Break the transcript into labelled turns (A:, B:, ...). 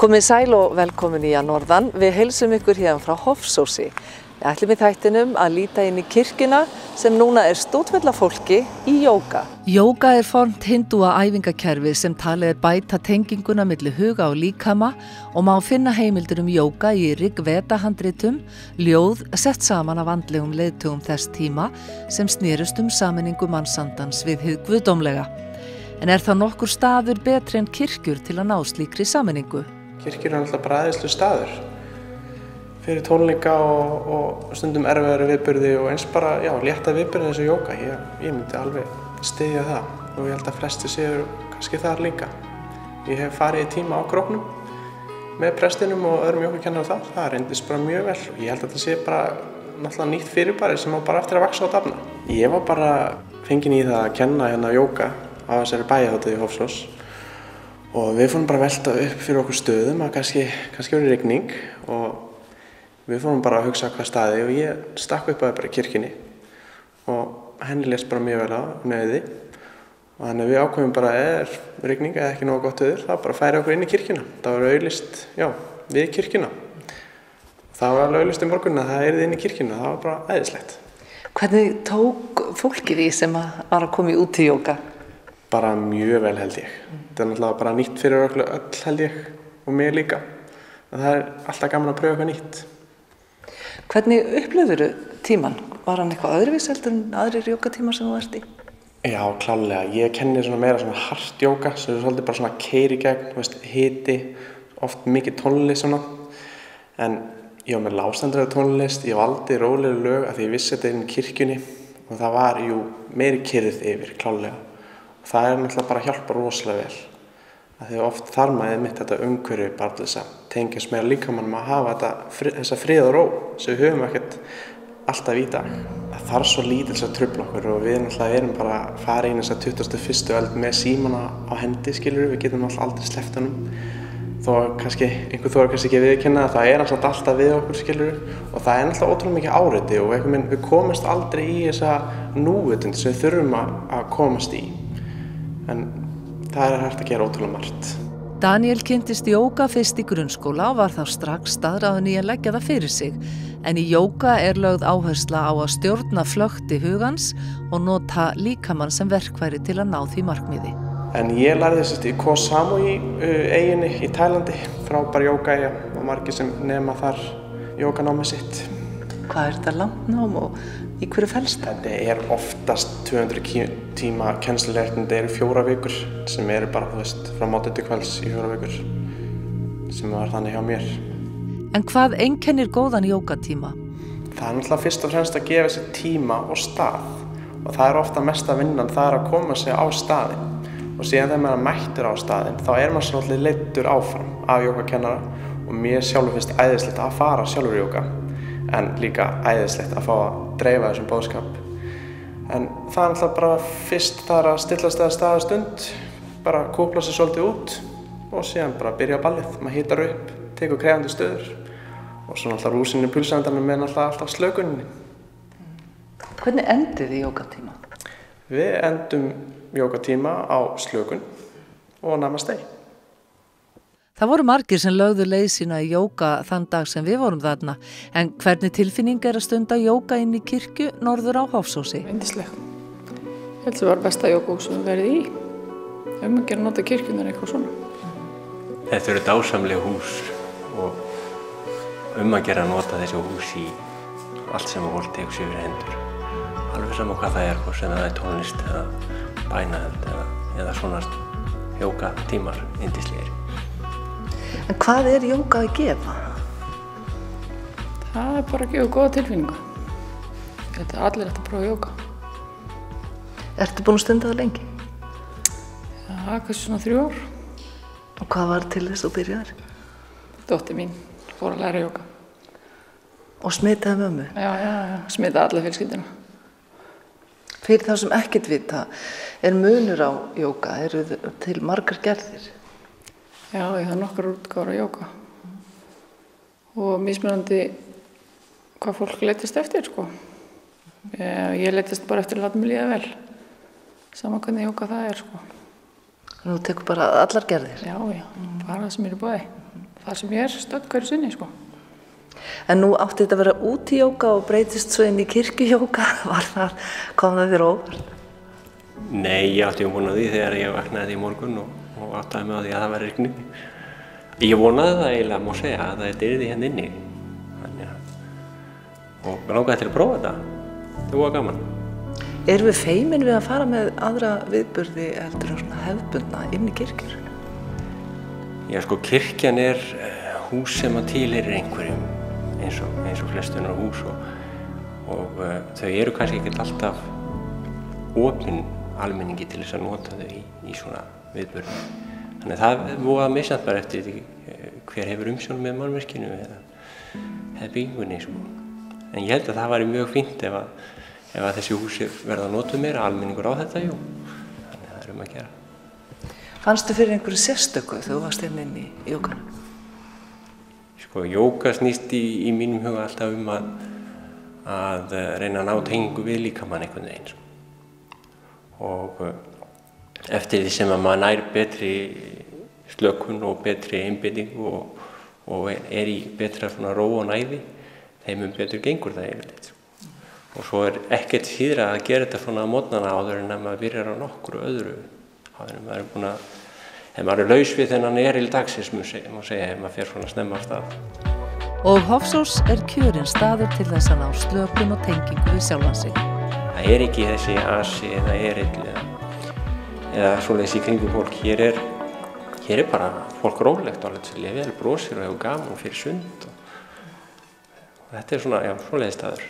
A: Komið sæl og velkomin í Norðan. Við heilsum ykkur hérna frá Hofsósi. Við ætlum í þættinum að líta inn í kirkjuna sem núna stútfull af fólki í jóga. Jóga formt hindúa æfingakerfi sem talið bæta tenginguna milli huga og líkama og má finna heimildir jóga í Rig-Veda-handritum, ljóð sett saman af andlegum leiðtogum þess tíma sem snerust sameiningu mannsandans við hið guðdómlega. En það nokkur staður betri en kirkjur til að ná slíkri sameiningu?
B: Kirkjur alltaf bara æðislegur staður fyrir tónleika og stundum erfiðari viðburði og eins bara létta viðburði eins og jóga. Ég myndi alveg styðja það og ég held að flestir séu kannski þar líka. Ég hef farið í tíma á Króknum með prestinum og öðrum jógakennarum þar. Það reyndist bara mjög vel og ég held að það sé bara náttúrulega nýtt fyrirbæri sem á bara eftir að vaxa og dafna. Ég var bara fenginn í það að kenna hérna jóga á þessari bæjarhátíð í Hofsós. Og við fórum bara að velta upp fyrir okkur stöðum að kannski verið rigning og við fórum bara að hugsa hvað staði og ég stakk upp að bara í kirkjunni og henni lést bara mjög vel á nöði og þannig að við ákveðum bara rigning eða ekki nógu gott veður, þá bara færi okkur inn í kirkjuna. Það var auglýst, við kirkjuna. Það var alveg auglýst í morgun að það yrði inn í kirkjuna, það var bara æðislegt.
A: Hvernig tók fólkið í sem var að koma út í jóga?
B: Bara mjög vel held ég. Þetta náttúrulega bara nýtt fyrir okkur öll held ég og mig líka. Það alltaf gaman að pröfa eitthvað nýtt.
A: Hvernig upplifðirðu tímann? Var hann eitthvað öðruvís heldur en aðrir jógatímar sem þú ert í?
B: Já, klárlega. Ég kenni meira hart jóga, sem svolítið bara keyra í gegn, hiti, oft mikið tónlist svona. En ég var með lágstemmdari tónlist, ég valdi róleg lög af því ég vissi þetta inn í kirkjunni og það var meiri kyrrð yfir, klárlega. Það náttúrulega bara að hjálpa rosalega vel. Því oft þarf maður þetta umhverfi bara til þess að tengjast meira líkamannum að hafa þessa frið og ró sem við höfum ekkert alltaf í dag. Það þarf svo lítið til að trufla okkur og við náttúrulega erum bara að fara inn í þessa 21. öld með símana á hendi, skilurðu, við getum aldrei sleppt honum. Þó einhver þorir kannski ekki að viðurkenna að það alltaf við okkur, skilurðu, og það náttúrulega ótrúlega mikið áreiti og við komumst aldrei í þessa núvitund sem við þurfum að komast í. En það hægt að gera ótrúlega margt.
A: Daniel kynntist jóga fyrst í grunnskóla og var þá strax staðráðinn í að leggja það fyrir sig. En í jóga lögð áhersla á að stjórna flökti hugans og nota líkamann sem verkfæri til að ná því markmiði.
B: En ég lærði í Koh Samui eyjunni í Tælandi, frábær jógaeyja og margir sem nema þar jóganámið sitt.
A: Hvað þetta langt nám og í hverju felst?
B: Þetta oftast 200 tíma kennsluréttindi, þetta 4 vikur sem bara, frá morgni til kvölds í 4 vikur sem var þannig hjá mér.
A: En hvað einkennir góðan jógatíma?
B: Það náttúrulega fyrst og fremst að gefa sér tíma og stað og það ofta mesta vinnan, það að koma sig á staðinn og síðan þegar maður mættur á staðinn þá maður svolítið leiddur áfram af jógakennara og mér sjálfur finnst æðislegt að fara sjálfur í jóga en líka æðislegt að fá að dreifa þessum boðskap. En það náttúrulega bara fyrst að stillast eða staða stund, bara kúpla sig svolítið út og síðan bara byrja á ballið. Maður hitar upp, tekur krefjandi stöður og svo náttúrulega rúsinn í pulsendanum með alltaf slökuninni.
A: Hvernig endið þið jógatíma?
B: Við endum jógatíma á slökun og namaste.
A: Það voru margir sem lögðu leið sína í jóga þann dag sem við vorum þarna. En hvernig tilfinning að stunda jóga inn í kirkju norður á Hofsósi?
C: Yndisleg. Ég held að það var besta jógahús sem við verið í. Að gera nota kirkjunar eitthvað svona.
D: Þetta eru dásamleg hús og að gera nota þessi hús í allt sem fólk tekur sér fyrir hendur. Alveg sama hvað það hvort sem það tónlist eða bænahald eða svona jógatímar yndislegir.
A: En hvað jóga að gefa?
C: Það bara að gefa góða tilfinningu. Þetta allir að prófa jóga.
A: Ertu búin að stunda það lengi?
C: Já, kannski svona 3 ár.
A: Og hvað var til þess að byrjaðir?
C: Dóttir mín fór að læra jóga.
A: Og smitaði mömmu?
C: Já, smitaði alla fjölskylduna.
A: Fyrir þá sem ekkert vita, munur á jóga? Eru til margar gerðir?
C: Já, ég hafði nokkrar útgáfur af jóga og mismunandi hvað fólk leitast eftir, Ég leitast bara eftir að láta mig líða vel, sama hvernig jóga það,
A: Þú tekur bara allar gerðir?
C: Já, bara það sem í boði. það sem ég stödd hverju sinni, sko.
A: En nú átti þetta að vera út í jóga og breytist svo inn í kirkjujóga. Kom það þér óvart?
D: Nei, ég átti von á því þegar ég vaknaði í morgun og áttaði mig á því að það var rigning. Ég vonaði það eiginlega, má segja, að það yrði hérna inni. Og langaði til að prófa þetta. Það var gaman.
A: Erum við feimin við að fara með aðra viðburði heldur en svona hefðbundna inn í kirkjur?
D: Já, sko, kirkjan er hús sem að tilheyrir einhverjum, eins og flestunar hús og þau eru kannski ekkert alltaf opin almenningi til þess að nota þau í svona viðburði. Þannig að það voru að misjafnt bara eftir því hver hefur umsjón með mannvirkinu eða byggingunni. En ég held að það væri mjög fínt ef að þessi húsi verða notuð meira, almenningur á þetta, jú. Þannig að það er að gera.
A: Fannstu fyrir einhverju sérstöku þegar þú varst hérna inn í jóganum?
D: Sko, jóga snýst í mínum huga alltaf að reyna að ná tengingu við líkamann einhvern veginn. Og eftir því sem að maður nær betri slökun og betri einbeitingu og er í betra svona ró og næði, þeim betur gengur það yfirleitt. Og svo er ekkert síðra að gera þetta svona á morgnana áður en að maður byrjar á nokkru öðru. Áður en maður er búinn að, ef maður er laus við þennan eril dagsins, má segja, ef maður fer svona snemma af stað.
A: Og Hofsós er kjörinn staður til þess að ná slökun og tengingu við sjálfan sig.
D: Það er ekki þessi asi eða erill eða svoleiðis í kringum fólk. Hér er bara fólk rólegt og alveg til vel brosir og hefur gaman fyrir sund. Og þetta er svona, já, svoleiðis staður.